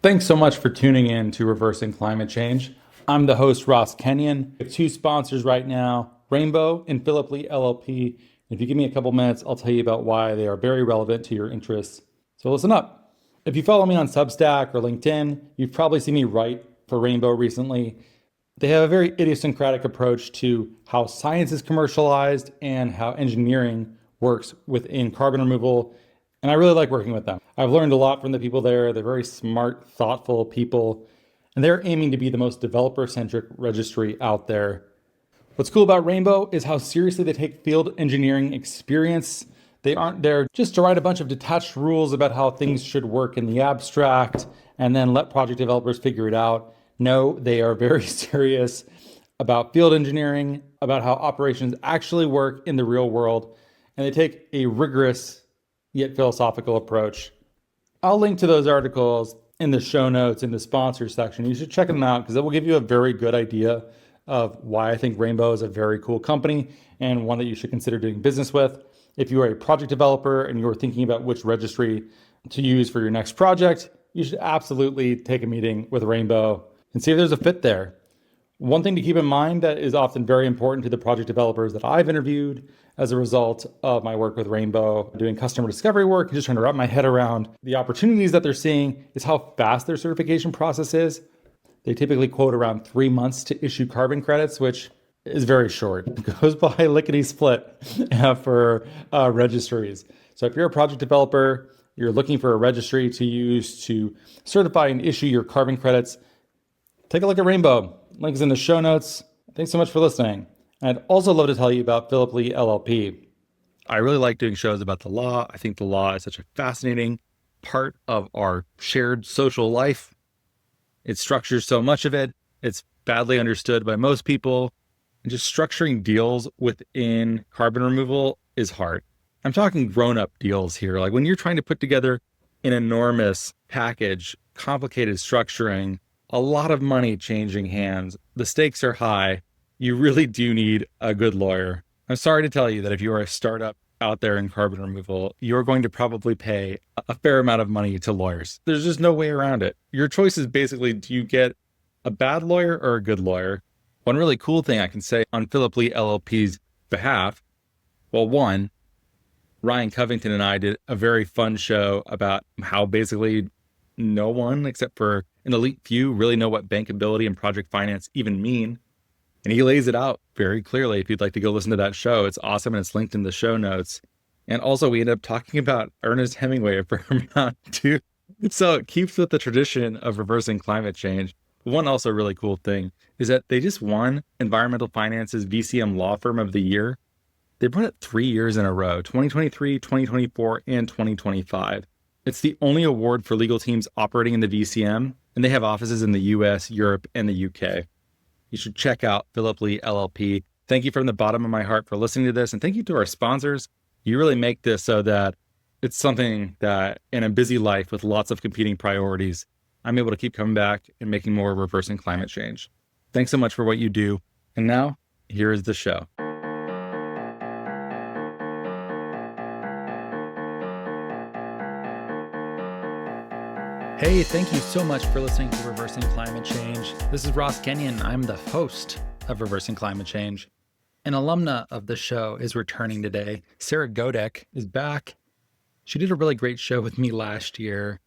Thanks so much for tuning in to Reversing Climate Change. I'm the host, Ross Kenyon. We have two sponsors right now, Rainbow and Philip Lee LLP. If you give me a couple minutes, I'll tell you about why they are very relevant to your interests. So listen up. If you follow me on Substack or LinkedIn, you've probably seen me write for Rainbow recently. They have a very idiosyncratic approach to how science is commercialized and how engineering works within carbon removal. And I really like working with them. I've learned a lot from the people there. They're very smart, thoughtful people, and they're aiming to be the most developer-centric registry out there. What's cool about Rainbow is how seriously they take field engineering experience. They aren't there just to write a bunch of detached rules about how things should work in the abstract and then let project developers figure it out. No, they are very serious about field engineering, about how operations actually work in the real world, and they take a rigorous yet philosophical approach. I'll link to those articles in the show notes in the sponsors section. You should check them out because it will give you a very good idea of why I think Rainbow is a very cool company and one that you should consider doing business with. If you are a project developer and you're thinking about which registry to use for your next project, you should absolutely take a meeting with Rainbow and see if there's a fit there. One thing to keep in mind that is often very important to the project developers that I've interviewed as a result of my work with Rainbow, doing customer discovery work, and just trying to wrap my head around the opportunities that they're seeing is how fast their certification process is. They typically quote around 3 months to issue carbon credits, which is very short. It goes by lickety-split for registries. So if you're a project developer, you're looking for a registry to use to certify and issue your carbon credits, take a look at Rainbow. Link is in the show notes. Thanks so much for listening. And I'd also love to tell you about Philip Lee LLP. I really like doing shows about the law. I think the law is such a fascinating part of our shared social life. It structures so much of it. It's badly understood by most people. And just structuring deals within carbon removal is hard. I'm talking grown-up deals here. Like when you're trying to put together an enormous package, complicated structuring, a lot of money changing hands, the stakes are high. You really do need a good lawyer. I'm sorry to tell you that if you are a startup out there in carbon removal, you're going to probably pay a fair amount of money to lawyers. There's just no way around it. Your choice is basically, do you get a bad lawyer or a good lawyer? One really cool thing I can say on Philip Lee LLP's behalf, well, one, Ryan Covington and I did a very fun show about how basically no one except for an elite few really know what bankability and project finance even mean. And he lays it out very clearly. If you'd like to go listen to that show, it's awesome and it's linked in the show notes. And also we end up talking about Ernest Hemingway a fair amount too. So it keeps with the tradition of reversing climate change. One also really cool thing is that they just won Environmental Finance's VCM Law Firm of the Year. They've won it 3 years in a row, 2023, 2024, and 2025. It's the only award for legal teams operating in the VCM, and they have offices in the US, Europe, and the UK. You should check out Philip Lee LLP. Thank you from the bottom of my heart for listening to this, and thank you to our sponsors. You really make this so that it's something that in a busy life with lots of competing priorities, I'm able to keep coming back and making more reversing climate change. Thanks so much for what you do. And now, here is the show. Hey, thank you so much for listening to Reversing Climate Change. This is Ross Kenyon. I'm the host of Reversing Climate Change. An alumna of the show is returning today. Sarah Godek is back. She did a really great show with me last year.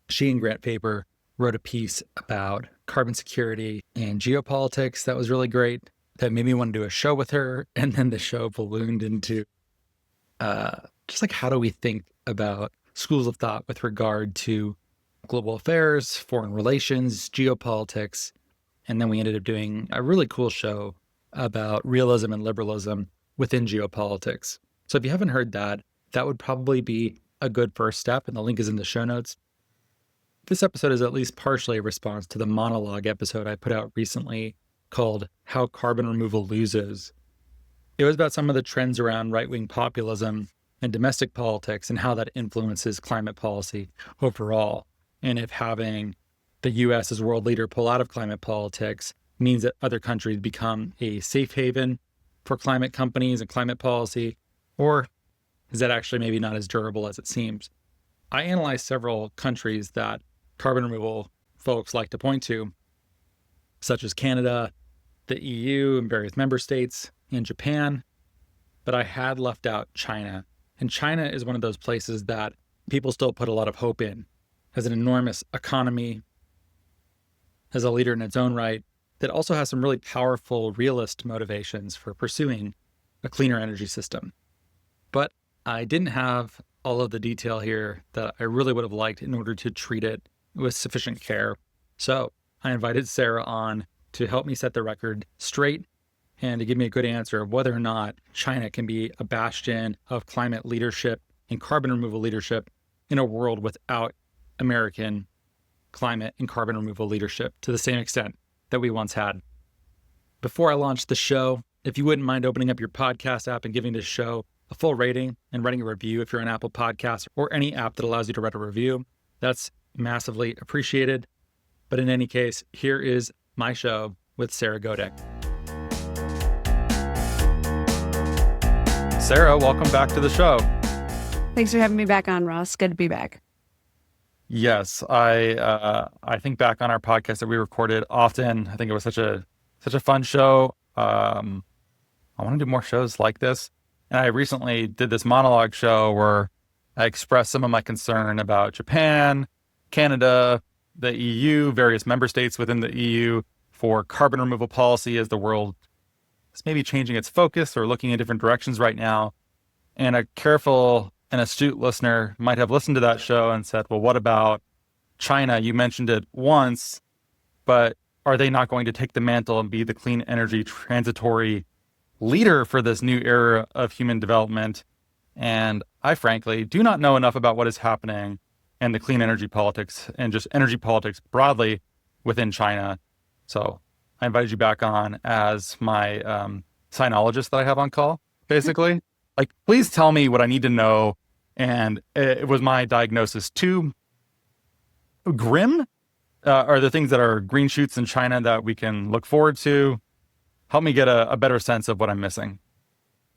She and Grant Faber wrote a piece about carbon security and geopolitics that was really great. That made me want to do a show with her. And then the show ballooned into just like, how do we think about schools of thought with regard to global affairs, foreign relations, geopolitics. And then we ended up doing a really cool show about realism and liberalism within geopolitics. So if you haven't heard that, that would probably be a good first step, and the link is in the show notes. This episode is at least partially a response to the monologue episode I put out recently called How Carbon Removal Loses. It was about some of the trends around right-wing populism and domestic politics and how that influences climate policy overall. And if having the US as world leader pull out of climate politics means that other countries become a safe haven for climate companies and climate policy, or is that actually maybe not as durable as it seems? I analyzed several countries that carbon removal folks like to point to, such as Canada, the EU and various member states, and Japan. But I had left out China. And China is one of those places that people still put a lot of hope in, as an enormous economy, as a leader in its own right, that also has some really powerful realist motivations for pursuing a cleaner energy system. But I didn't have all of the detail here that I really would have liked in order to treat it with sufficient care. So I invited Sarah on to help me set the record straight and to give me a good answer of whether or not China can be a bastion of climate leadership and carbon removal leadership in a world without American climate and carbon removal leadership to the same extent that we once had. Before I launch the show, if you wouldn't mind opening up your podcast app and giving this show a full rating and writing a review if you're on Apple Podcasts or any app that allows you to write a review, that's massively appreciated. But in any case, here is my show with Sarah Godek. Sarah, welcome back to the show. Thanks for having me back on, Ross. Good to be back. Yes, I think back on our podcast that we recorded often. I think it was such a fun show. I want to do more shows like this. And I recently did this monologue show where I expressed some of my concern about Japan, Canada, the EU, various member states within the EU for carbon removal policy as the world is maybe changing its focus or looking in different directions right now. And a careful and astute listener might have listened to that show and said, well, what about China? You mentioned it once, but are they not going to take the mantle and be the clean energy transitory leader for this new era of human development? And I frankly do not know enough about what is happening in the clean energy politics and just energy politics broadly within China. So I invited you back on as my sinologist that I have on call, basically. Like, please tell me what I need to know. And it was my diagnosis too grim? Are there things that are green shoots in China that we can look forward to? Help me get a better sense of what I'm missing.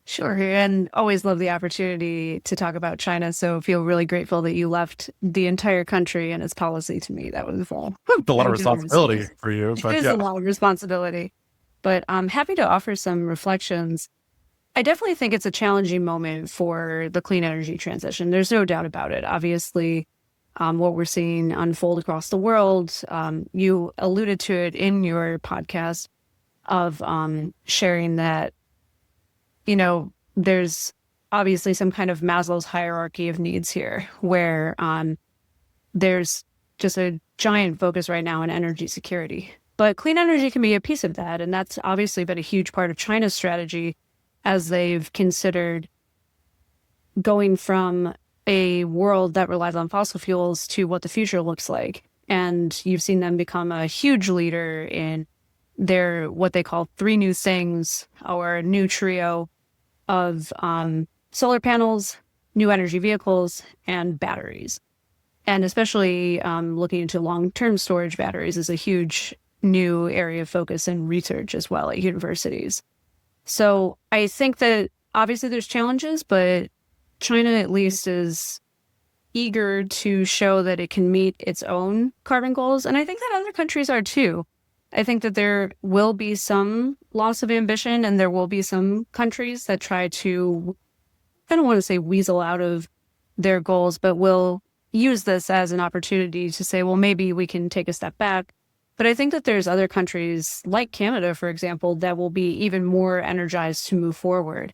Sure. And always love the opportunity to talk about China. So feel really grateful that you left the entire country and its policy to me. That was a lot of responsibility for you. But it is a lot of responsibility. But I'm happy to offer some reflections. I definitely think it's a challenging moment for the clean energy transition. There's no doubt about it. Obviously, what we're seeing unfold across the world, you alluded to it in your podcast of sharing that, there's obviously some kind of Maslow's hierarchy of needs here where there's just a giant focus right now on energy security. But clean energy can be a piece of that. And that's obviously been a huge part of China's strategy as they've considered going from a world that relies on fossil fuels to what the future looks like. And you've seen them become a huge leader in their, what they call 3 new things, or a new trio of solar panels, new energy vehicles, and batteries. And especially looking into long-term storage batteries is a huge new area of focus and research as well at universities. So I think that obviously there's challenges, but China at least is eager to show that it can meet its own carbon goals. And I think that other countries are too. I think that there will be some loss of ambition and there will be some countries that try to, I don't want to say weasel out of their goals, but will use this as an opportunity to say, well, maybe we can take a step back. But I think that there's other countries like Canada, for example, that will be even more energized to move forward.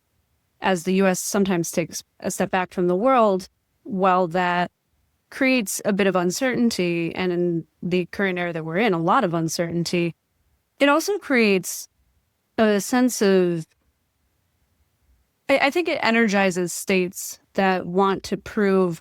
As the U.S. sometimes takes a step back from the world, while that creates a bit of uncertainty, and in the current era that we're in, a lot of uncertainty, it also creates a sense of, I think it energizes states that want to prove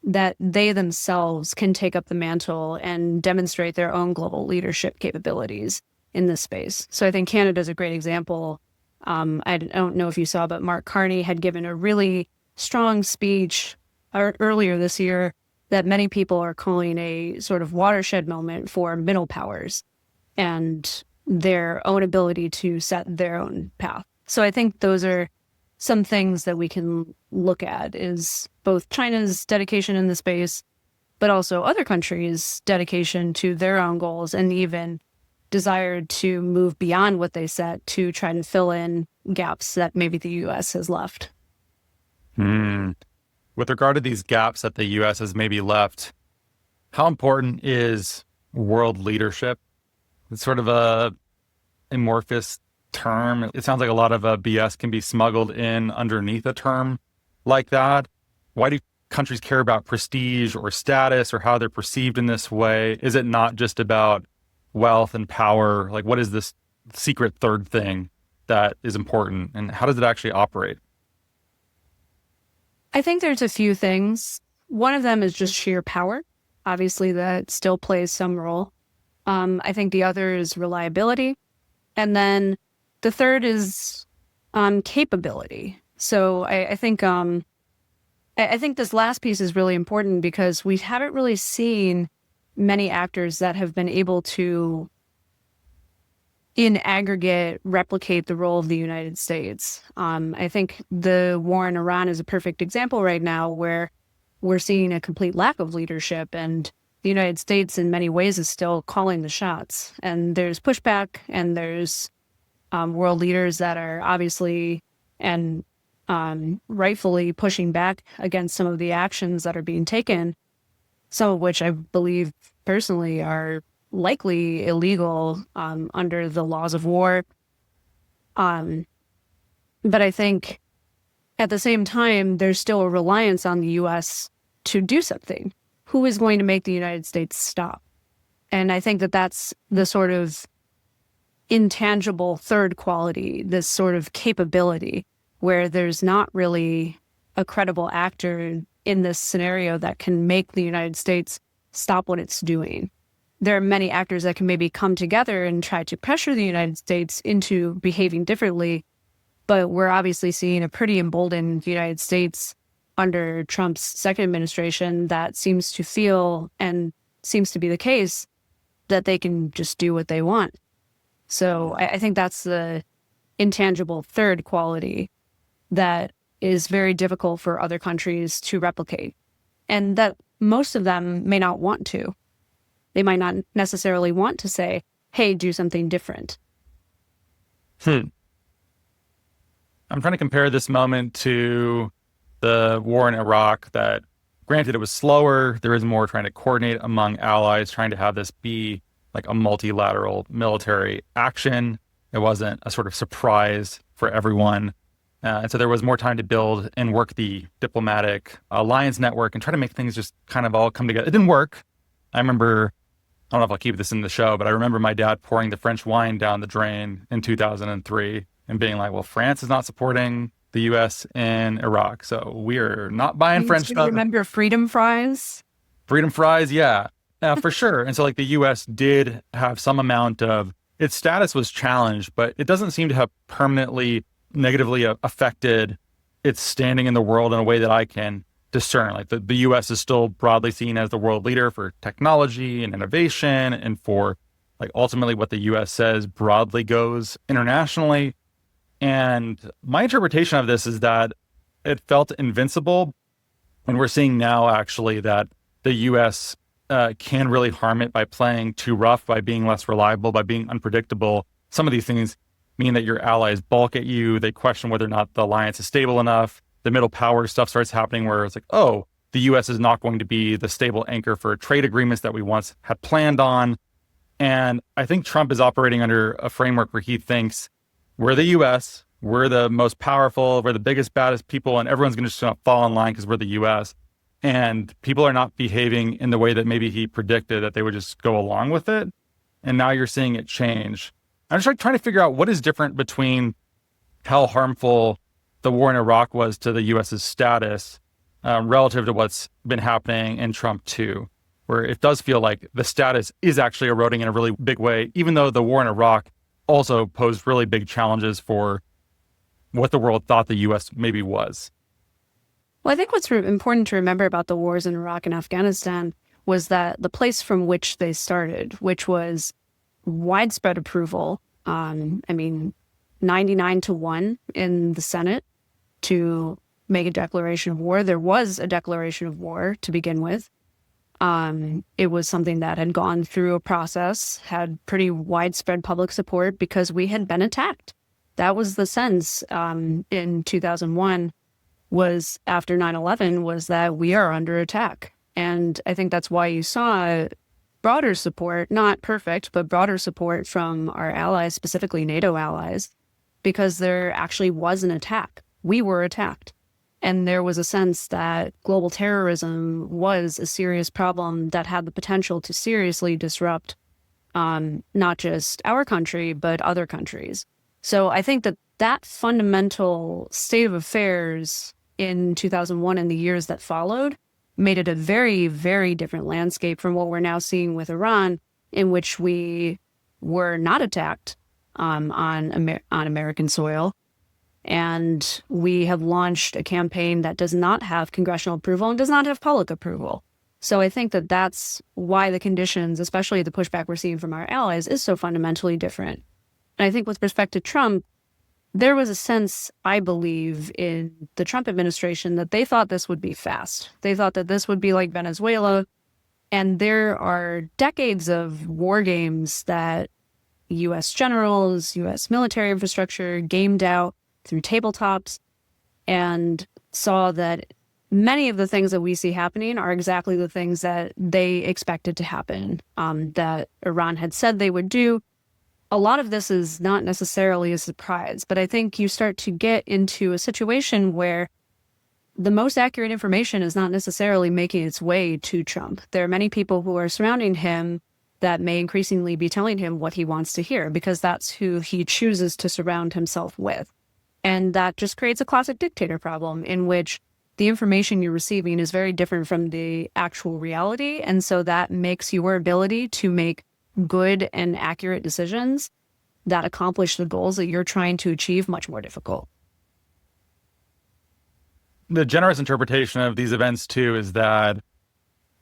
that they themselves can take up the mantle and demonstrate their own global leadership capabilities in this space. So I think Canada is a great example. I don't know if you saw, but Mark Carney had given a really strong speech earlier this year that many people are calling a sort of watershed moment for middle powers and their own ability to set their own path. So I think those are some things that we can look at, is both China's dedication in the space but also other countries' dedication to their own goals and even desire to move beyond what they set to try to fill in gaps that maybe the U.S. has left. With regard to these gaps that the U.S. has maybe left, how important is world leadership? It's sort of a amorphous term. It sounds like a lot of BS can be smuggled in underneath a term like that. Why do countries care about prestige or status or how they're perceived in this way? Is it not just about wealth and power? Like, what is this secret third thing that is important, and how does it actually operate? I think there's a few things. One of them is just sheer power. Obviously, that still plays some role. I think the other is reliability. And then the third is capability. So I think this last piece is really important because we haven't really seen many actors that have been able to, in aggregate, replicate the role of the United States. I think the war in Iran is a perfect example right now where we're seeing a complete lack of leadership, and the United States in many ways is still calling the shots. And there's pushback, and there's world leaders that are obviously and rightfully pushing back against some of the actions that are being taken, some of which I believe personally are likely illegal under the laws of war. But I think at the same time, there's still a reliance on the U.S. to do something. Who is going to make the United States stop? And I think that that's the sort of intangible third quality, this sort of capability, where there's not really a credible actor in this scenario that can make the United States stop what it's doing. There are many actors that can maybe come together and try to pressure the United States into behaving differently, but we're obviously seeing a pretty emboldened United States under Trump's second administration that seems to feel, and seems to be the case, that they can just do what they want. So I think that's the intangible third quality that is very difficult for other countries to replicate, and that most of them may not want to. They might not necessarily want to say, hey, do something different. I'm trying to compare this moment to the war in Iraq that, granted, it was slower. There is more trying to coordinate among allies, trying to have this be like a multilateral military action. It wasn't a sort of surprise for everyone. And so there was more time to build and work the diplomatic alliance network and try to make things just kind of all come together. It didn't work. I remember, I don't know if I'll keep this in the show, but I remember my dad pouring the French wine down the drain in 2003 and being like, well, France is not supporting the U.S. in Iraq, so we're not buying French stuff. Remember freedom fries? Freedom fries, yeah, for sure. And so like the U.S. did have some amount of, its status was challenged, but it doesn't seem to have permanently negatively affected its standing in the world in a way that I can discern. Like the U.S. is still broadly seen as the world leader for technology and innovation, and for like ultimately what the U.S. says broadly goes internationally. And my interpretation of this is that it felt invincible. And we're seeing now actually that the U.S. Can really harm it by playing too rough, by being less reliable, by being unpredictable. Some of these things mean that your allies balk at you. They question whether or not the alliance is stable enough. The middle power stuff starts happening where it's like, oh, the U.S. is not going to be the stable anchor for trade agreements that we once had planned on. And I think Trump is operating under a framework where he thinks we're the U.S., we're the most powerful, we're the biggest, baddest people, and everyone's going to just fall in line because we're the U.S. And people are not behaving in the way that maybe he predicted, that they would just go along with it. And now you're seeing it change. I'm just trying to figure out what is different between how harmful the war in Iraq was to the U.S.'s status relative to what's been happening in Trump 2, where it does feel like the status is actually eroding in a really big way, even though the war in Iraq also posed really big challenges for what the world thought the U.S. maybe was. Well, I think what's important to remember about the wars in Iraq and Afghanistan was that the place from which they started, which was widespread approval, 99-1 in the Senate to make a declaration of war. There was a declaration of war to begin with. It was something that had gone through a process, had pretty widespread public support because we had been attacked. That was the sense in 2001 was after 9/11 was that we are under attack. And I think that's why you saw broader support, not perfect, but broader support from our allies, specifically NATO allies, because there actually was an attack. We were attacked. And there was a sense that global terrorism was a serious problem that had the potential to seriously disrupt not just our country, but other countries. So I think that that fundamental state of affairs in 2001 and the years that followed made it a very, very different landscape from what we're now seeing with Iran, in which we were not attacked on American soil. And we have launched a campaign that does not have congressional approval and does not have public approval. So I think that that's why the conditions, especially the pushback we're seeing from our allies, is so fundamentally different. And I think with respect to Trump, there was a sense, I believe, in the Trump administration that they thought this would be fast. They thought that this would be like Venezuela. And there are decades of war games that U.S. generals, U.S. military infrastructure gamed out through tabletops and saw that many of the things that we see happening are exactly the things that they expected to happen, that Iran had said they would do. A lot of this is not necessarily a surprise, but I think you start to get into a situation where the most accurate information is not necessarily making its way to Trump. There are many people who are surrounding him that may increasingly be telling him what he wants to hear because that's who he chooses to surround himself with. And that just creates a classic dictator problem in which the information you're receiving is very different from the actual reality. And so that makes your ability to make good and accurate decisions that accomplish the goals that you're trying to achieve much more difficult. The generous interpretation of these events, too, is that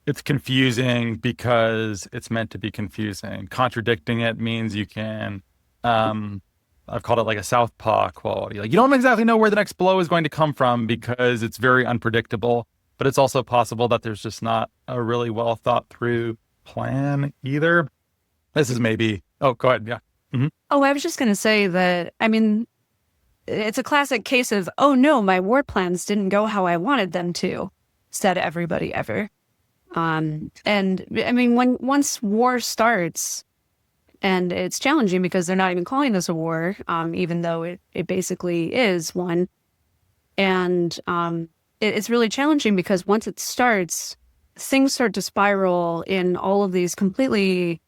it's confusing because it's meant to be confusing. Contradicting it means you can... I've called it like a southpaw quality. Like you don't exactly know where the next blow is going to come from because it's very unpredictable, but it's also possible that there's just not a really well thought through plan either. This is maybe, oh, go ahead. Yeah. Mm-hmm. Oh, I was just going to say that, I mean, it's a classic case of, oh no, my war plans didn't go how I wanted them to, said everybody ever. And I mean, once war starts, and it's challenging because they're not even calling this a war, even though it basically is one. And it's really challenging because once it starts, things start to spiral in all of these completely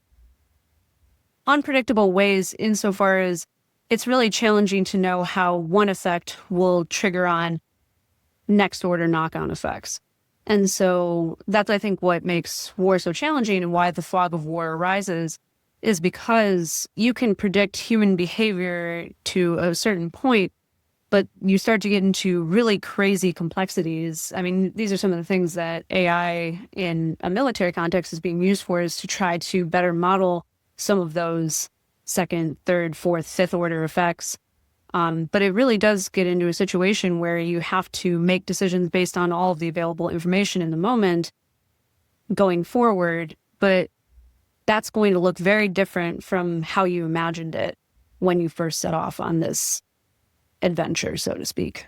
unpredictable ways insofar as it's really challenging to know how one effect will trigger on next order knock-on effects. And so that's, I think, what makes war so challenging and why the fog of war arises is because you can predict human behavior to a certain point, but you start to get into really crazy complexities. I mean, these are some of the things that AI in a military context is being used for, is to try to better model some of those second, third, fourth, fifth order effects. But it really does get into a situation where you have to make decisions based on all of the available information in the moment going forward. But that's going to look very different from how you imagined it when you first set off on this adventure, so to speak.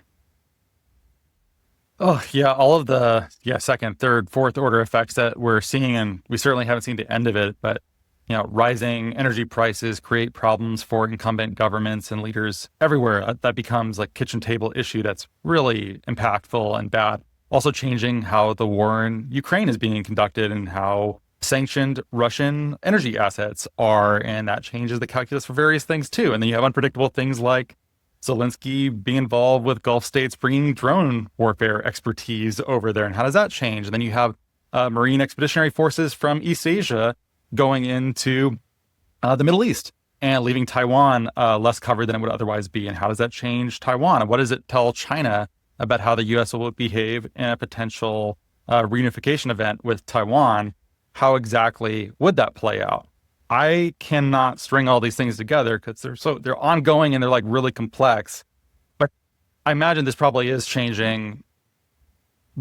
Oh, yeah. All of the second, third, fourth order effects that we're seeing, and we certainly haven't seen the end of it, but rising energy prices create problems for incumbent governments and leaders everywhere. That becomes like kitchen table issue that's really impactful and bad. Also changing how the war in Ukraine is being conducted and how sanctioned Russian energy assets are, and that changes the calculus for various things too. And then you have unpredictable things like Zelensky being involved with Gulf states bringing drone warfare expertise over there, and how does that change? And then you have Marine Expeditionary Forces from East Asia going into the Middle East and leaving Taiwan less covered than it would otherwise be. And how does that change Taiwan? And what does it tell China about how the U.S. will behave in a potential reunification event with Taiwan? How exactly would that play out? I cannot string all these things together because they're ongoing and they're like really complex. But I imagine this probably is changing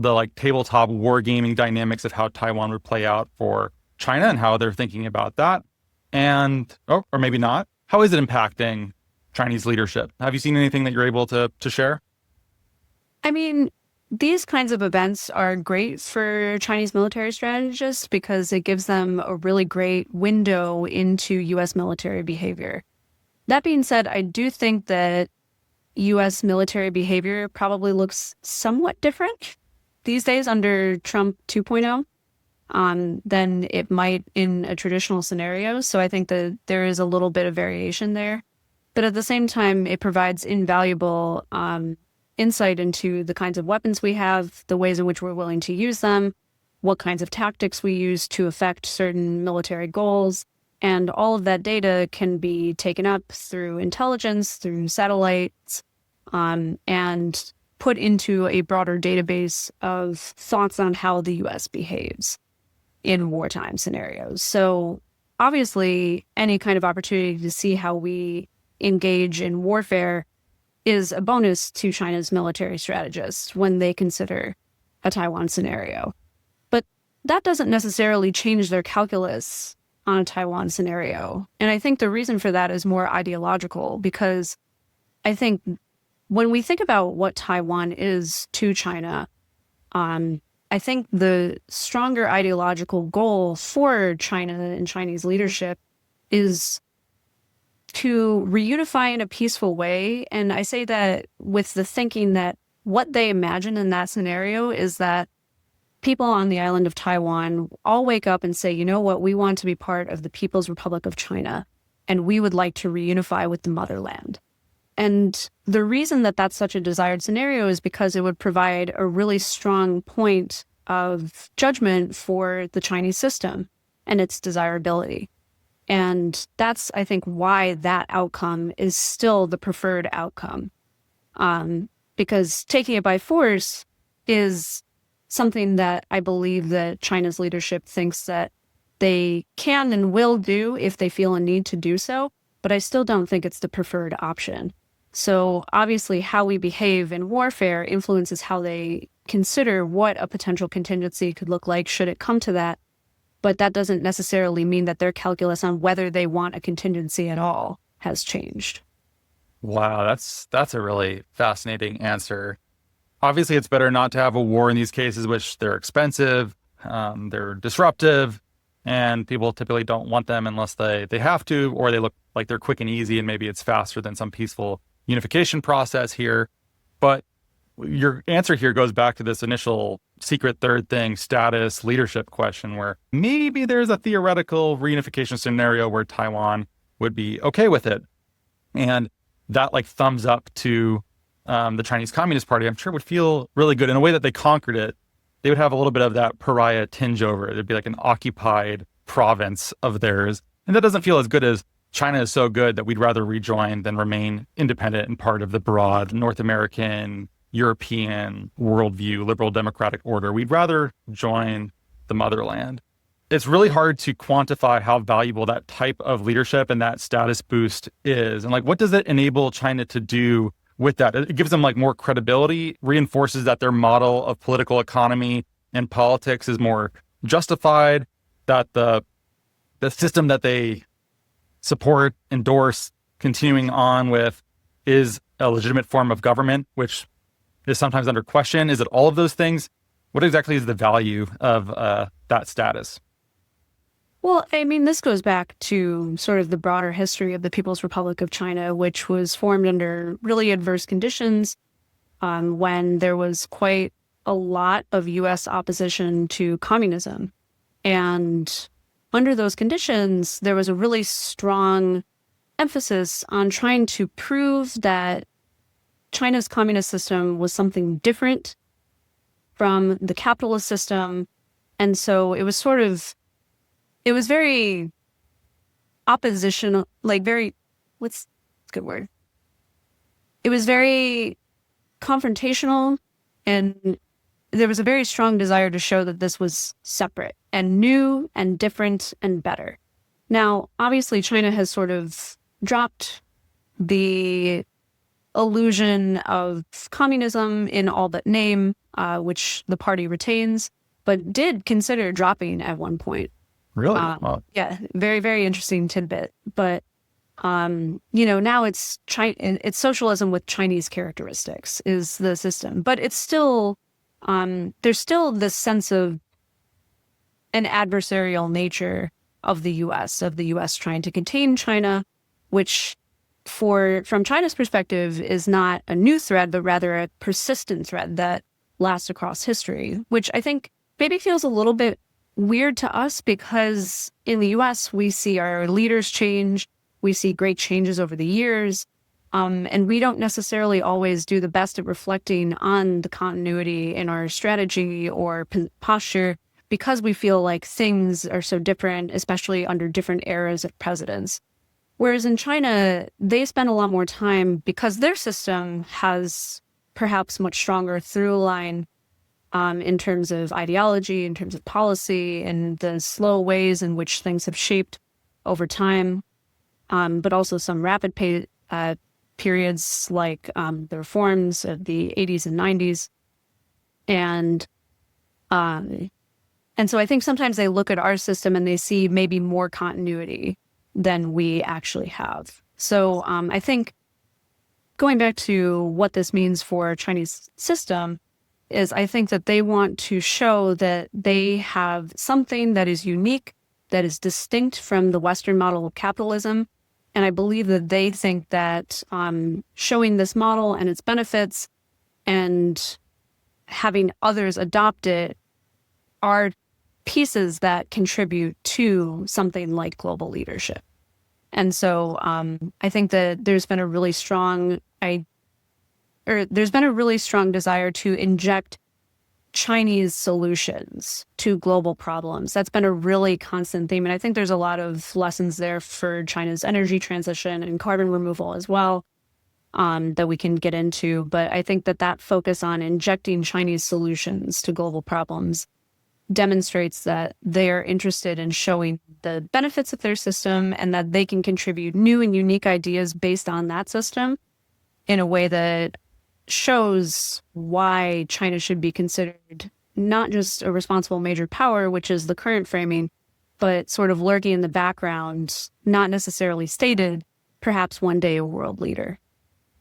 the like tabletop wargaming dynamics of how Taiwan would play out for China and how they're thinking about that. And, or maybe not. How is it impacting Chinese leadership? Have you seen anything that you're able to share? I mean, these kinds of events are great for Chinese military strategists because it gives them a really great window into U.S. military behavior. That being said, I do think that U.S. military behavior probably looks somewhat different these days under Trump 2.0 than it might in a traditional scenario. So I think that there is a little bit of variation there. But at the same time, it provides invaluable insight into the kinds of weapons we have, the ways in which we're willing to use them, what kinds of tactics we use to affect certain military goals. And all of that data can be taken up through intelligence, through satellites, and put into a broader database of thoughts on how the U.S. behaves in wartime scenarios. So obviously, any kind of opportunity to see how we engage in warfare is a bonus to China's military strategists when they consider a Taiwan scenario. But that doesn't necessarily change their calculus on a Taiwan scenario. And I think the reason for that is more ideological, because I think when we think about what Taiwan is to China, I think the stronger ideological goal for China and Chinese leadership is to reunify in a peaceful way. And I say that with the thinking that what they imagine in that scenario is that people on the island of Taiwan all wake up and say, you know what, we want to be part of the People's Republic of China, and we would like to reunify with the motherland. And the reason that that's such a desired scenario is because it would provide a really strong point of judgment for the Chinese system and its desirability. And that's, I think, why that outcome is still the preferred outcome. Because taking it by force is something that I believe that China's leadership thinks that they can and will do if they feel a need to do so. But I still don't think it's the preferred option. So obviously how we behave in warfare influences how they consider what a potential contingency could look like should it come to that. But that doesn't necessarily mean that their calculus on whether they want a contingency at all has changed. Wow, that's a really fascinating answer. Obviously, it's better not to have a war in these cases, which they're expensive, they're disruptive, and people typically don't want them unless they have to, or they look like they're quick and easy, and maybe it's faster than some peaceful unification process here. But your answer here goes back to this initial secret third thing, status, leadership question, where maybe there's a theoretical reunification scenario where Taiwan would be okay with it. And that like thumbs up to the Chinese Communist Party, I'm sure would feel really good in a way that they conquered it. They would have a little bit of that pariah tinge over it. It'd be like an occupied province of theirs. And that doesn't feel as good as China is so good that we'd rather rejoin than remain independent and part of the broad North American, European worldview, liberal democratic order. We'd rather join the motherland. It's really hard to quantify how valuable that type of leadership and that status boost is. And like, what does it enable China to do with that? It gives them like more credibility, reinforces that their model of political economy and politics is more justified, that the system that they support, endorse, continuing on with is a legitimate form of government, which is sometimes under question. Is it all of those things? What exactly is the value of that status? Well, I mean, this goes back to sort of the broader history of the People's Republic of China, which was formed under really adverse conditions when there was quite a lot of U.S. opposition to communism. And under those conditions, there was a really strong emphasis on trying to prove that China's communist system was something different from the capitalist system. And so it was very oppositional, like very, what's a good word? It was very confrontational, and there was a very strong desire to show that this was separate and new and different and better. Now, obviously, China has sort of dropped the illusion of communism in all but name, which the party retains, but did consider dropping at one point. Really? Wow. Yeah, very, very interesting tidbit. But now it's socialism with Chinese characteristics is the system, but it's still there's still this sense of an adversarial nature of the U.S. trying to contain China, which from China's perspective is not a new threat, but rather a persistent threat that lasts across history, which I think maybe feels a little bit weird to us because in the U.S. we see our leaders change. We see great changes over the years, and we don't necessarily always do the best at reflecting on the continuity in our strategy or posture because we feel like things are so different, especially under different eras of presidents. Whereas in China, they spend a lot more time because their system has perhaps much stronger through line in terms of ideology, in terms of policy, and the slow ways in which things have shaped over time. But also some rapid periods like the reforms of the 80s and 90s. And so I think sometimes they look at our system and they see maybe more continuity than we actually have. So I think going back to what this means for Chinese system is I think that they want to show that they have something that is unique, that is distinct from the Western model of capitalism. And I believe that they think that showing this model and its benefits and having others adopt it are pieces that contribute to something like global leadership. And so I think that there's been a really strong desire to inject Chinese solutions to global problems. That's been a really constant theme. And I think there's a lot of lessons there for China's energy transition and carbon removal as well that we can get into. But I think that focus on injecting Chinese solutions to global problems demonstrates that they are interested in showing the benefits of their system and that they can contribute new and unique ideas based on that system in a way that shows why China should be considered not just a responsible major power, which is the current framing, but sort of lurking in the background, not necessarily stated, perhaps one day a world leader.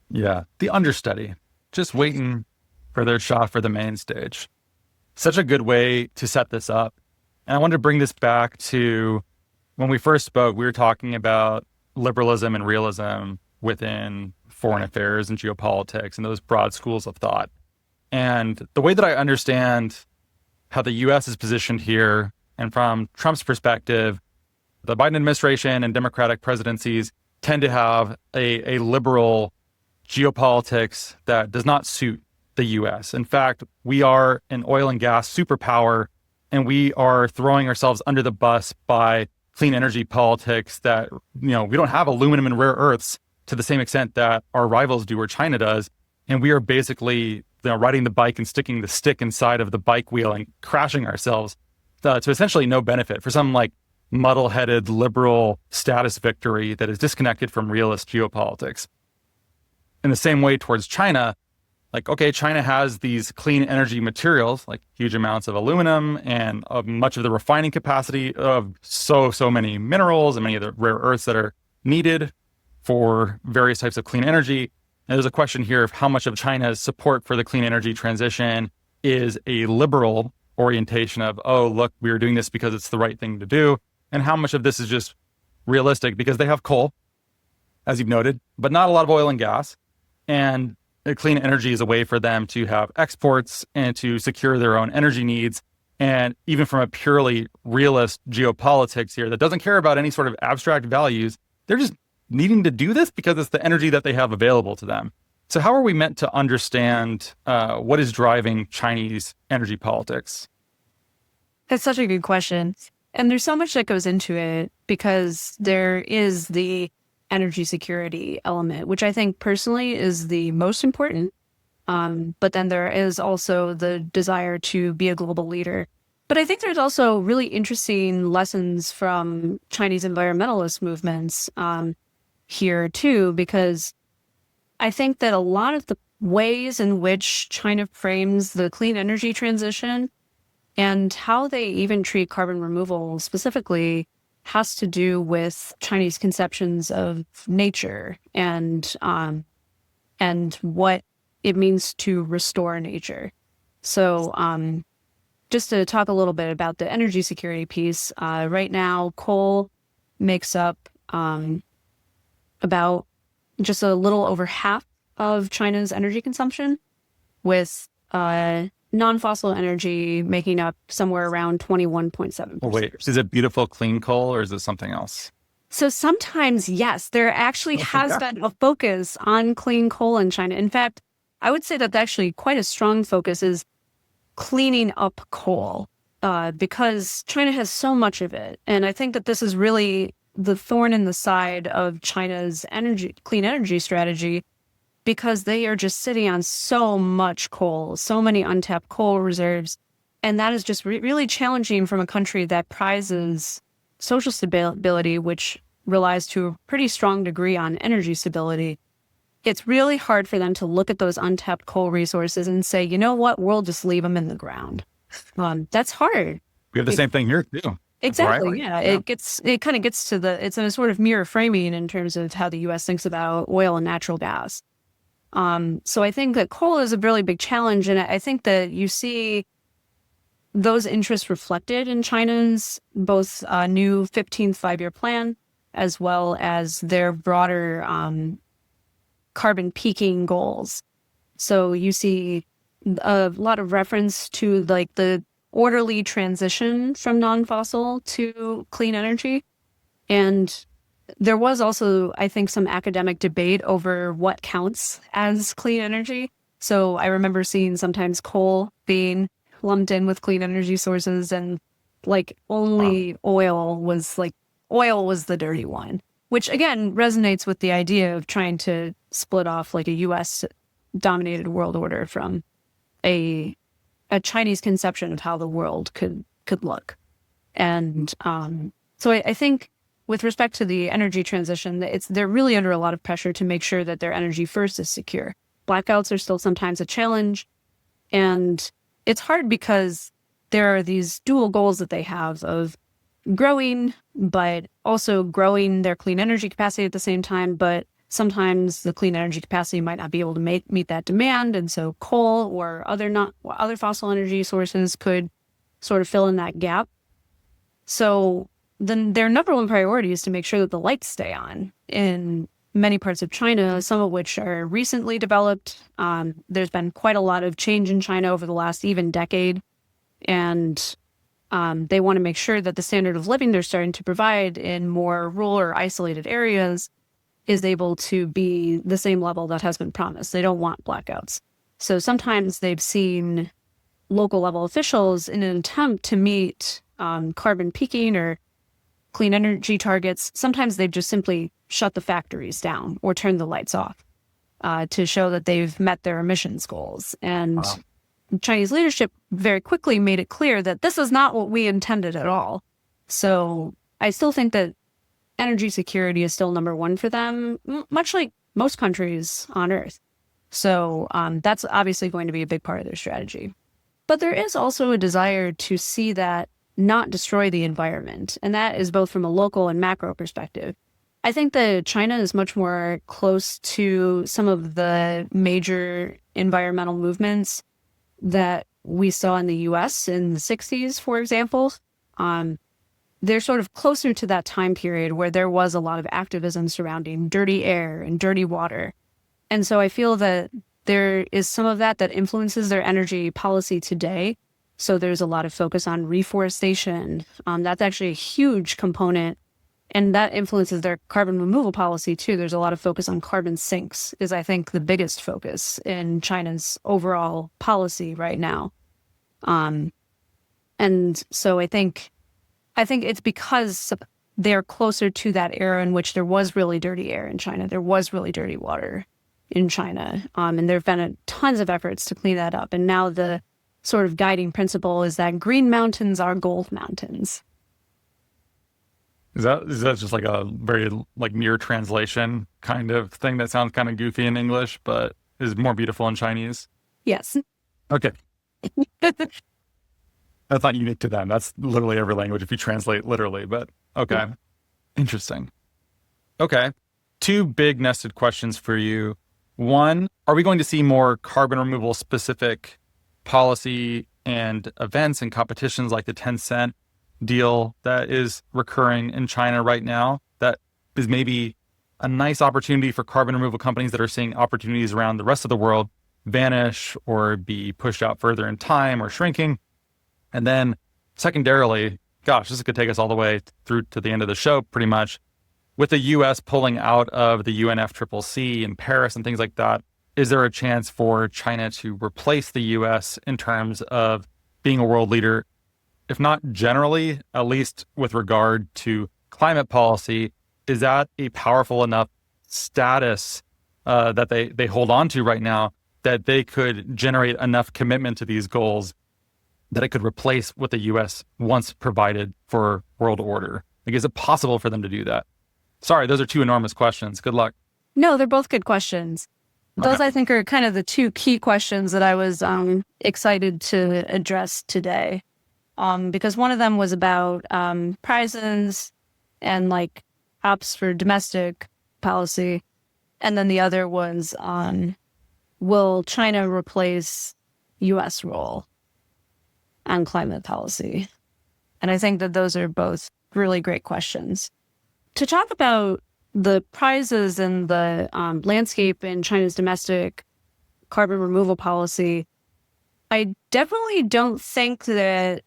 Yeah, the understudy, just waiting for their shot for the main stage. Such a good way to set this up. And I wanted to bring this back to when we first spoke, we were talking about liberalism and realism within foreign affairs and geopolitics and those broad schools of thought. And the way that I understand how the U.S. is positioned here, and from Trump's perspective, the Biden administration and Democratic presidencies tend to have a liberal geopolitics that does not suit the U.S. In fact, we are an oil and gas superpower, and we are throwing ourselves under the bus by clean energy politics that, we don't have aluminum and rare earths to the same extent that our rivals do or China does. And we are basically riding the bike and sticking the stick inside of the bike wheel and crashing ourselves to essentially no benefit for some muddle-headed liberal status victory that is disconnected from realist geopolitics. In the same way towards China, China has these clean energy materials, like huge amounts of aluminum and much of the refining capacity of so many minerals and many of the rare earths that are needed for various types of clean energy. And there's a question here of how much of China's support for the clean energy transition is a liberal orientation of, oh, look, we are doing this because it's the right thing to do, and how much of this is just realistic because they have coal, as you've noted, but not a lot of oil and gas. And clean energy is a way for them to have exports and to secure their own energy needs. And even from a purely realist geopolitics here that doesn't care about any sort of abstract values, they're just needing to do this because it's the energy that they have available to them. So how are we meant to understand what is driving Chinese energy politics? That's such a good question. And there's so much that goes into it because there is the energy security element, which I think personally is the most important. But then there is also the desire to be a global leader. But I think there's also really interesting lessons from Chinese environmentalist movements here too, because I think that a lot of the ways in which China frames the clean energy transition and how they even treat carbon removal specifically has to do with Chinese conceptions of nature and what it means to restore nature. So just to talk a little bit about the energy security piece, right now coal makes up about just a little over half of China's energy consumption, with non-fossil energy making up somewhere around 21.7%. Oh, wait, is it beautiful clean coal or is it something else? So sometimes, yes, there actually has been a focus on clean coal in China. In fact, I would say that actually quite a strong focus is cleaning up coal because China has so much of it. And I think that this is really the thorn in the side of China's clean energy strategy, because they are just sitting on so much coal, so many untapped coal reserves. And that is just really challenging from a country that prizes social stability, which relies to a pretty strong degree on energy stability. It's really hard for them to look at those untapped coal resources and say, you know what, we'll just leave them in the ground. That's hard. We have the same thing here too. Exactly. Yeah. It kind of gets to it's a sort of mirror framing in terms of how the U.S. thinks about oil and natural gas. So I think that coal is a really big challenge. And I think that you see those interests reflected in China's both new 15th five-year plan, as well as their broader carbon peaking goals. So you see a lot of reference to like the orderly transition from non-fossil to clean energy. And there was also, I think, some academic debate over what counts as clean energy. So I remember seeing sometimes coal being lumped in with clean energy sources, and like only oil was the dirty one, which again resonates with the idea of trying to split off like a US dominated world order from a Chinese conception of how the world could look. And so I think with respect to the energy transition, they're really under a lot of pressure to make sure that their energy first is secure. Blackouts are still sometimes a challenge. And it's hard because there are these dual goals that they have of growing, but also growing their clean energy capacity at the same time. But sometimes the clean energy capacity might not be able to meet that demand. And so coal or other fossil energy sources could sort of fill in that gap. So then their number one priority is to make sure that the lights stay on in many parts of China, some of which are recently developed. There's been quite a lot of change in China over the last even decade. And they want to make sure that the standard of living they're starting to provide in more rural or isolated areas is able to be the same level that has been promised. They don't want blackouts. So sometimes they've seen local level officials in an attempt to meet carbon peaking or clean energy targets. Sometimes they've just simply shut the factories down or turned the lights off to show that they've met their emissions goals. And Chinese leadership very quickly made it clear that this is not what we intended at all. So I still think that energy security is still number one for them, much like most countries on Earth. So that's obviously going to be a big part of their strategy. But there is also a desire to see that not destroy the environment. And that is both from a local and macro perspective. I think that China is much more close to some of the major environmental movements that we saw in the US in the 60s, for example. They're sort of closer to that time period where there was a lot of activism surrounding dirty air and dirty water. And so I feel that there is some of that influences their energy policy today. So there's a lot of focus on reforestation. That's actually a huge component. And that influences their carbon removal policy too. There's a lot of focus on carbon sinks is, I think, the biggest focus in China's overall policy right now. And so I think it's because they're closer to that era in which there was really dirty air in China. There was really dirty water in China. And there have been tons of efforts to clean that up. And now the sort of guiding principle is that green mountains are gold mountains. Is that just like a very like near translation kind of thing that sounds kind of goofy in English, but is more beautiful in Chinese? Yes. Okay. That's not unique to them. That's literally every language if you translate literally, but okay. Yeah. Interesting. Okay. Two big nested questions for you. One, are we going to see more carbon removal specific policy and events and competitions like the Tencent deal that is recurring in China right now? That is maybe a nice opportunity for carbon removal companies that are seeing opportunities around the rest of the world vanish or be pushed out further in time or shrinking. And then secondarily, gosh, this could take us all the way through to the end of the show pretty much. With the US pulling out of the UNFCCC in Paris and things like that, is there a chance for China to replace the US in terms of being a world leader, if not generally, at least with regard to climate policy? Is that a powerful enough status that they hold on to right now that they could generate enough commitment to these goals that it could replace what the US once provided for world order? Like, is it possible for them to do that? Sorry, those are two enormous questions. Good luck. No, they're both good questions. Those, Okay. I think, are kind of the two key questions that I was excited to address today. Because one of them was about prizes and like apps for domestic policy. And then the other was on, will China replace US role on climate policy? And I think that those are both really great questions. To talk about the prizes and the landscape in China's domestic carbon removal policy, I definitely don't think that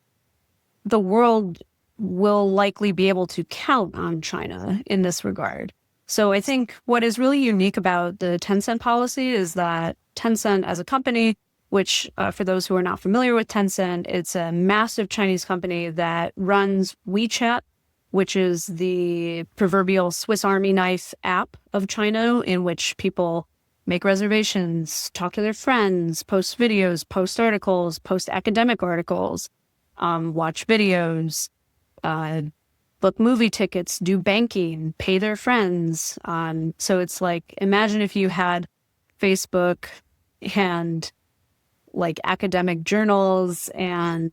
the world will likely be able to count on China in this regard. So I think what is really unique about the Tencent policy is that Tencent as a company, which for those who are not familiar with Tencent, it's a massive Chinese company that runs WeChat, which is the proverbial Swiss Army knife app of China, in which people make reservations, talk to their friends, post videos, post articles, post academic articles, watch videos, book movie tickets, do banking, pay their friends. So it's like, imagine if you had Facebook and like academic journals and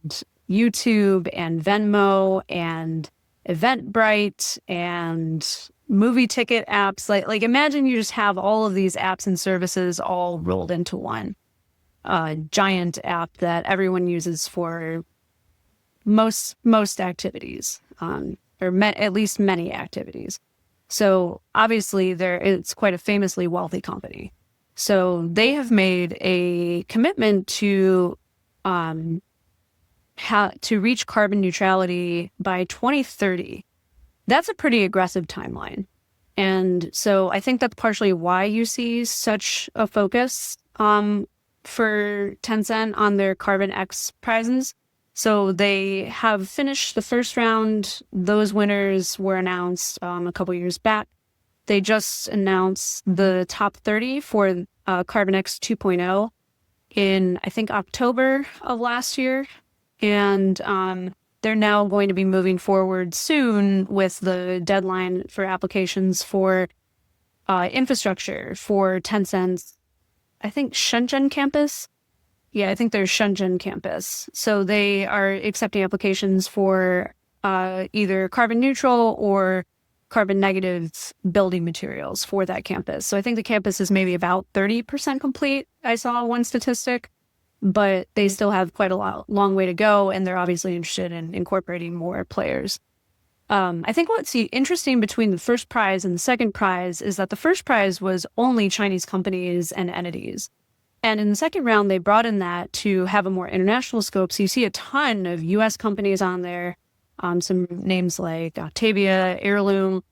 YouTube and Venmo and Eventbrite and movie ticket apps. Like imagine you just have all of these apps and services all rolled into one giant app that everyone uses for most activities, at least many activities. So obviously it's quite a famously wealthy company. So they have made a commitment to reach carbon neutrality by 2030. That's a pretty aggressive timeline. And so I think that's partially why you see such a focus for Tencent on their Carbon X prizes. So they have finished the first round. Those winners were announced a couple years back. They just announced the top 30 for Carbon X 2.0 in, I think, October of last year. And they're now going to be moving forward soon with the deadline for applications for infrastructure for Tencent's, I think, Shenzhen campus. Yeah, I think there's Shenzhen campus. So they are accepting applications for either carbon neutral or carbon negative building materials for that campus. So I think the campus is maybe about 30% complete. I saw one statistic, but they still have quite a long way to go. And they're obviously interested in incorporating more players. I think what's interesting between the first prize and the second prize is that the first prize was only Chinese companies and entities. And in the second round, they brought in that to have a more international scope. So you see a ton of US companies on there, some names like Octavia, Heirloom,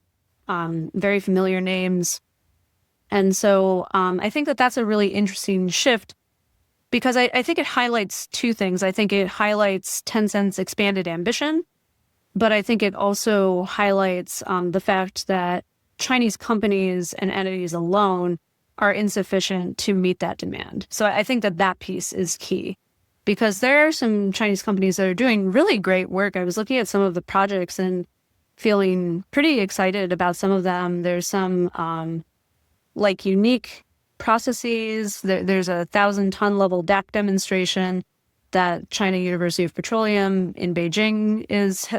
very familiar names. And so I think that that's a really interesting shift because I think it highlights two things. I think it highlights Tencent's expanded ambition, but I think it also highlights the fact that Chinese companies and entities alone are insufficient to meet that demand. So I think that that piece is key because there are some Chinese companies that are doing really great work. I was looking at some of the projects and feeling pretty excited about some of them. There's some unique processes. There's a 1,000-ton level DAC demonstration that China University of Petroleum in Beijing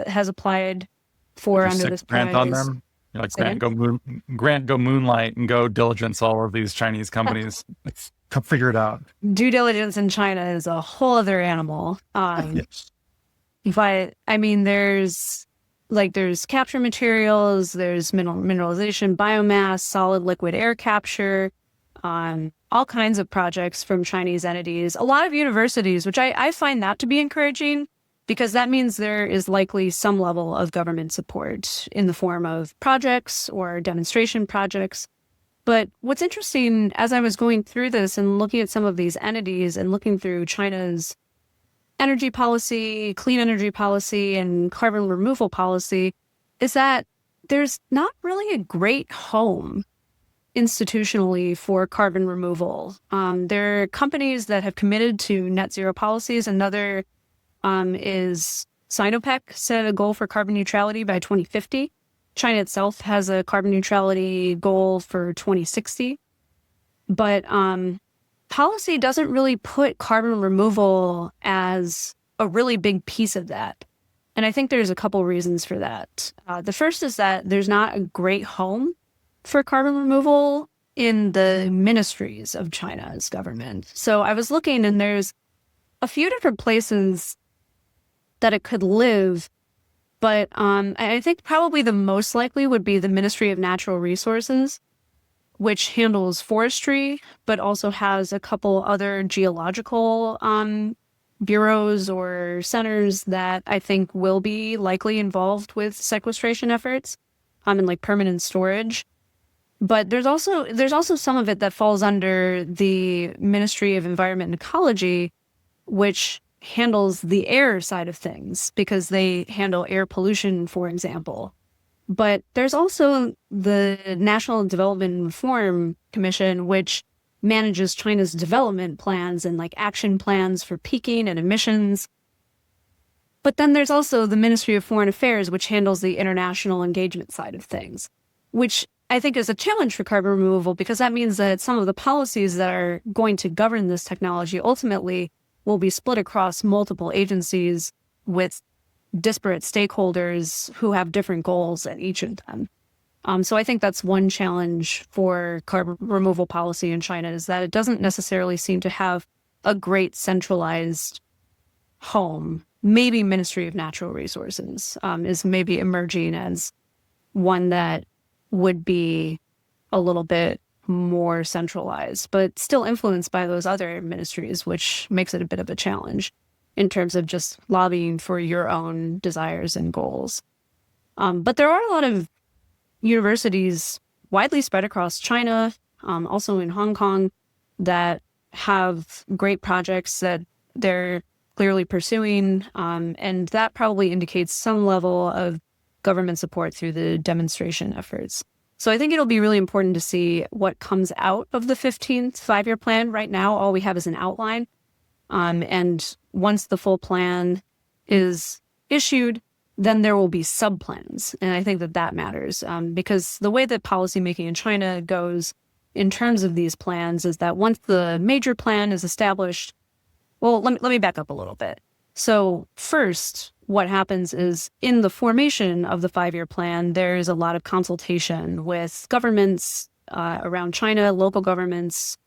has applied for under this prize. Grant on them. You're like, Grant, go moonlight and go diligence all of these Chinese companies. Come figure it out. Due diligence in China is a whole other animal. Yes. But I mean, there's capture materials, there's mineralization, biomass, solid liquid air capture, all kinds of projects from Chinese entities, a lot of universities, which I find that to be encouraging, because that means there is likely some level of government support in the form of projects or demonstration projects. But what's interesting, as I was going through this and looking at some of these entities and looking through China's energy policy, clean energy policy, and carbon removal policy, is that there's not really a great home institutionally for carbon removal. There are companies that have committed to net zero policies. Another is Sinopec set a goal for carbon neutrality by 2050. China itself has a carbon neutrality goal for 2060. But policy doesn't really put carbon removal as a really big piece of that. And I think there's a couple reasons for that. The first is that there's not a great home for carbon removal in the ministries of China's government. So I was looking, and there's a few different places that it could live. But I think probably the most likely would be the Ministry of Natural Resources, which handles forestry, but also has a couple other geological bureaus or centers that I think will be likely involved with sequestration efforts and like permanent storage. But there's also some of it that falls under the Ministry of Environment and Ecology, which handles the air side of things because they handle air pollution, for example. But there's also the National Development and Reform Commission, which manages China's development plans and like action plans for peaking and emissions. But then there's also the Ministry of Foreign Affairs, which handles the international engagement side of things, which I think is a challenge for carbon removal, because that means that some of the policies that are going to govern this technology ultimately will be split across multiple agencies with disparate stakeholders who have different goals at each of them. So I think that's one challenge for carbon removal policy in China, is that it doesn't necessarily seem to have a great centralized home. Maybe Ministry of Natural Resources is maybe emerging as one that would be a little bit more centralized, but still influenced by those other ministries, which makes it a bit of a challenge in terms of just lobbying for your own desires and goals. But there are a lot of universities widely spread across China, also in Hong Kong, that have great projects that they're clearly pursuing. And that probably indicates some level of government support through the demonstration efforts. So I think it'll be really important to see what comes out of the 15th five-year plan. Right now, all we have is an outline. And once the full plan is issued, then there will be sub-plans. And I think that matters because the way that policymaking in China goes in terms of these plans is that once the major plan is established, well, let me back up a little bit. So first, what happens is in the formation of the five-year plan, there's a lot of consultation with governments around China, local governments,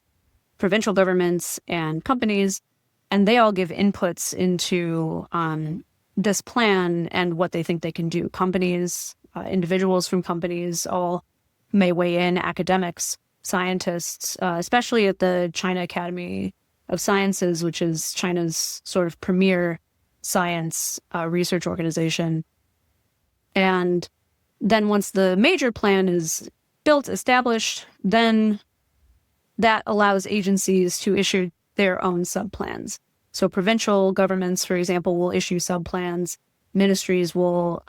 provincial governments, and companies, and they all give inputs into this plan and what they think they can do. Companies, individuals from companies all may weigh in, academics, scientists, especially at the China Academy of Sciences, which is China's sort of premier science research organization. And then once the major plan is built, established, then that allows agencies to issue their own subplans. So provincial governments, for example, will issue subplans. Ministries will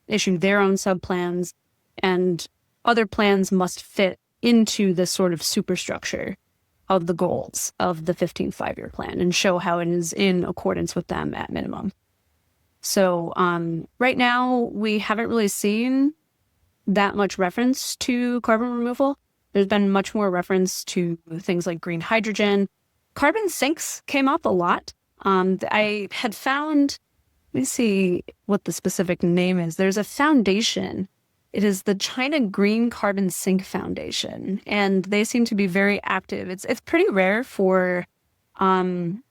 issue their own subplans, and other plans must fit into this sort of superstructure of the goals of the 15th five-year plan and show how it is in accordance with them at minimum. So right now, we haven't really seen that much reference to carbon removal. There's been much more reference to things like green hydrogen. Carbon sinks came up a lot. I had found, let me see what the specific name is. There's a foundation. It is the China Green Carbon Sink Foundation, and they seem to be very active. It's pretty rare for an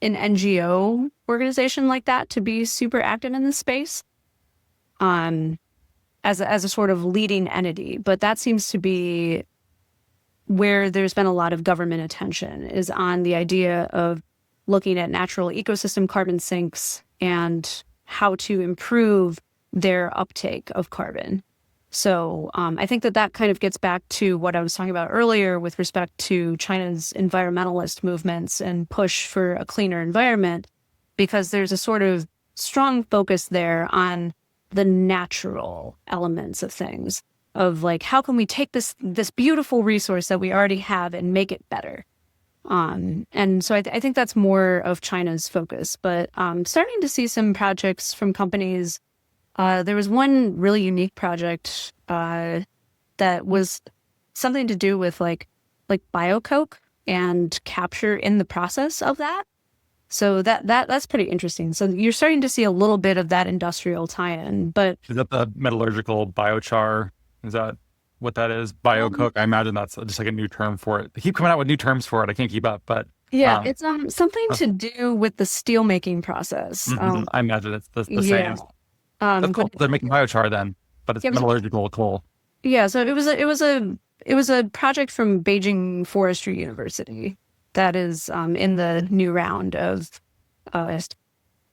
NGO organization like that to be super active in this space as a sort of leading entity. But that seems to be where there's been a lot of government attention, is on the idea of looking at natural ecosystem carbon sinks and how to improve their uptake of carbon. So I think that kind of gets back to what I was talking about earlier with respect to China's environmentalist movements and push for a cleaner environment, because there's a sort of strong focus there on the natural elements of things, of like, how can we take this beautiful resource that we already have and make it better? And so I think that's more of China's focus. But starting to see some projects from companies. There was one really unique project that was something to do with like biocoke and capture in the process of that. So that's pretty interesting. So you're starting to see a little bit of that industrial tie-in. But Is that the metallurgical biochar? Is that what that is? Biocoke? I imagine that's just like a new term for it. They keep coming out with new terms for it. I can't keep up, but yeah, it's something to do with the steel making process. I imagine it's the yeah. same. That's cool. They're making biochar then, but it's metallurgical coal. Yeah, so it was a project from Beijing Forestry University that is in the new round of the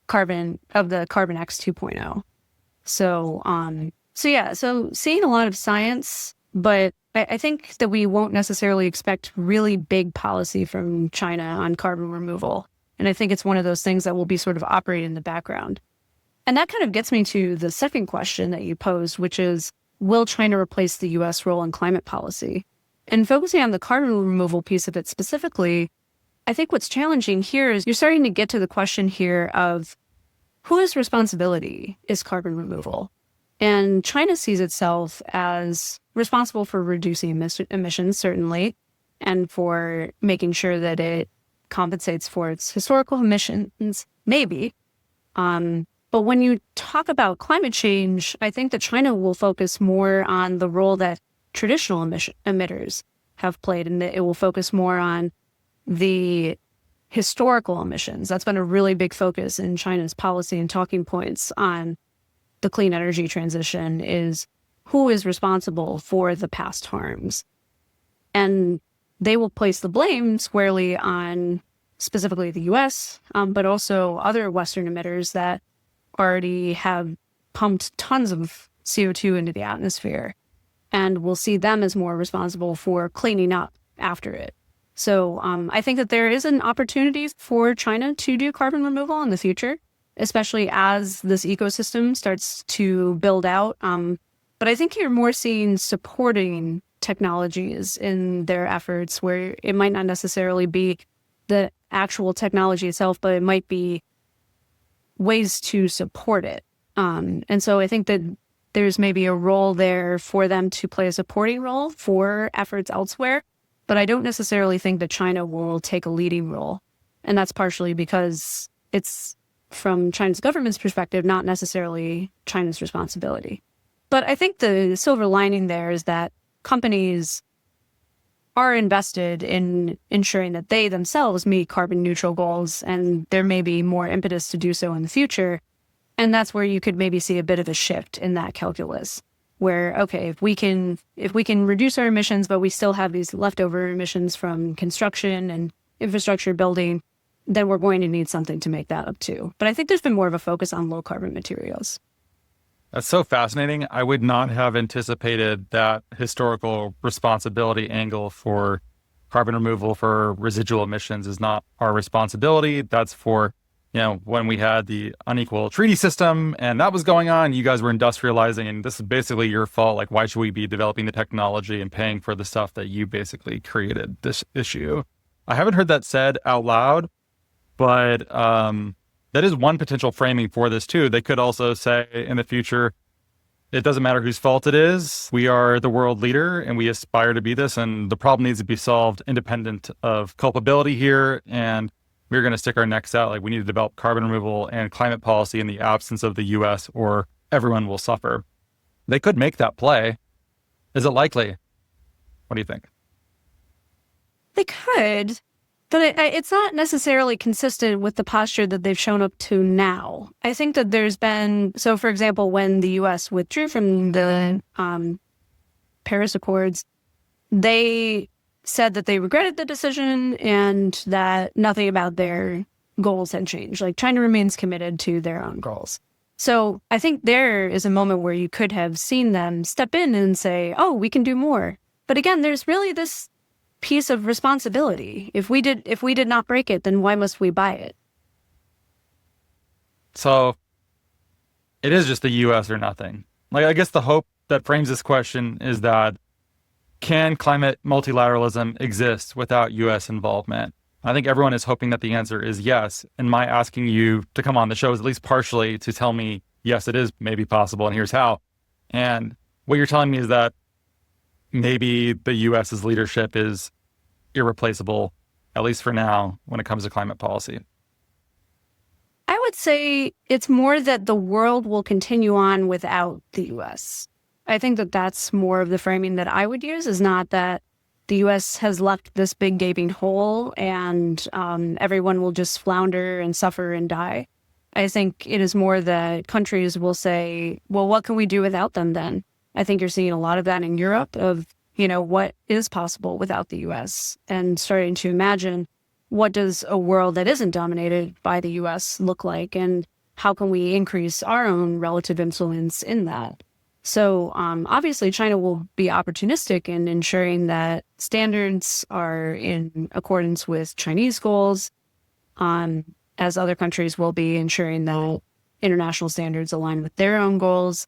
Carbon X 2.0. So seeing a lot of science, but I think that we won't necessarily expect really big policy from China on carbon removal. And I think it's one of those things that will be sort of operating in the background. And that kind of gets me to the second question that you posed, which is, will China replace the U.S. role in climate policy? And focusing on the carbon removal piece of it specifically, I think what's challenging here is you're starting to get to the question here of whose responsibility is carbon removal? And China sees itself as responsible for reducing emissions, certainly, and for making sure that it compensates for its historical emissions, maybe. But when you talk about climate change, I think that China will focus more on the role that traditional emitters have played, and that it will focus more on the historical emissions. That's been a really big focus in China's policy and talking points on the clean energy transition, is who is responsible for the past harms. And they will place the blame squarely on specifically the US, but also other Western emitters that already have pumped tons of CO2 into the atmosphere, and we'll see them as more responsible for cleaning up after it. So I think that there is an opportunity for China to do carbon removal in the future, especially as this ecosystem starts to build out. But I think you're more seeing supporting technologies in their efforts, where it might not necessarily be the actual technology itself, but it might be ways to support it. And so I think that there's maybe a role there for them to play a supporting role for efforts elsewhere. But I don't necessarily think that China will take a leading role. And that's partially because it's, from China's government's perspective, not necessarily China's responsibility. But I think the silver lining there is that companies are invested in ensuring that they themselves meet carbon neutral goals, and there may be more impetus to do so in the future. And that's where you could maybe see a bit of a shift in that calculus, where, okay, if we can reduce our emissions, but we still have these leftover emissions from construction and infrastructure building, then we're going to need something to make that up too. But I think there's been more of a focus on low carbon materials. That's so fascinating. I would not have anticipated that historical responsibility angle for carbon removal for residual emissions is not our responsibility. That's for, when we had the unequal treaty system and that was going on, you guys were industrializing, and this is basically your fault. Like, why should we be developing the technology and paying for the stuff that you basically created this issue? I haven't heard that said out loud, but that is one potential framing for this too. They could also say in the future, it doesn't matter whose fault it is. We are the world leader and we aspire to be this. And the problem needs to be solved independent of culpability here. And we're going to stick our necks out. Like we need to develop carbon removal and climate policy in the absence of the US or everyone will suffer. They could make that play. Is it likely? What do you think? They could, but it's not necessarily consistent with the posture that they've shown up to now. I think that there's been, so for example, when the U.S. withdrew from the Paris Accords, they said that they regretted the decision and that nothing about their goals had changed. Like China remains committed to their own goals. So I think there is a moment where you could have seen them step in and say, oh, we can do more. But again, there's really this piece of responsibility. If we did not break it, then why must we buy it? So it is just the US or nothing. Like, I guess the hope that frames this question is that can climate multilateralism exist without US involvement? I think everyone is hoping that the answer is yes. And my asking you to come on the show is at least partially to tell me, yes, it is maybe possible and here's how. And what you're telling me is that maybe the US's leadership is irreplaceable, at least for now, when it comes to climate policy. I would say it's more that the world will continue on without the US. I think that that's more of the framing that I would use, is not that the US has left this big gaping hole and everyone will just flounder and suffer and die. I think it is more that countries will say, well, what can we do without them then? I think you're seeing a lot of that in Europe of, what is possible without the US and starting to imagine what does a world that isn't dominated by the US look like and how can we increase our own relative influence in that? So obviously China will be opportunistic in ensuring that standards are in accordance with Chinese goals, as other countries will be ensuring that international standards align with their own goals.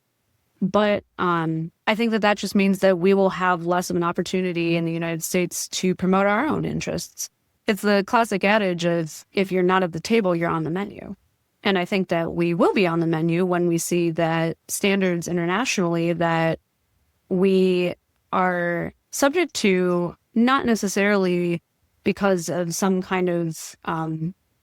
But I think that just means that we will have less of an opportunity in the United States to promote our own interests. It's the classic adage of, if you're not at the table, you're on the menu. And I think that we will be on the menu when we see that standards internationally that we are subject to, not necessarily because of some kind of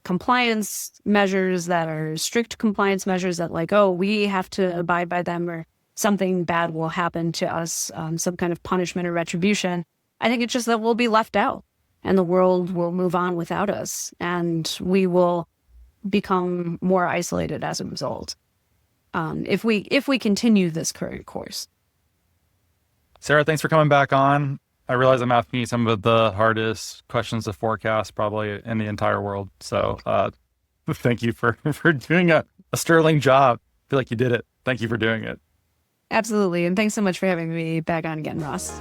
compliance measures that are strict compliance measures that like, oh, we have to abide by them or something bad will happen to us, some kind of punishment or retribution. I think it's just that we'll be left out and the world will move on without us and we will become more isolated as a result if we continue this current course. Sarah, thanks for coming back on. I realize I'm asking you some of the hardest questions to forecast probably in the entire world. So thank you for doing a sterling job. I feel like you did it. Thank you for doing it. Absolutely. And thanks so much for having me back on again, Ross.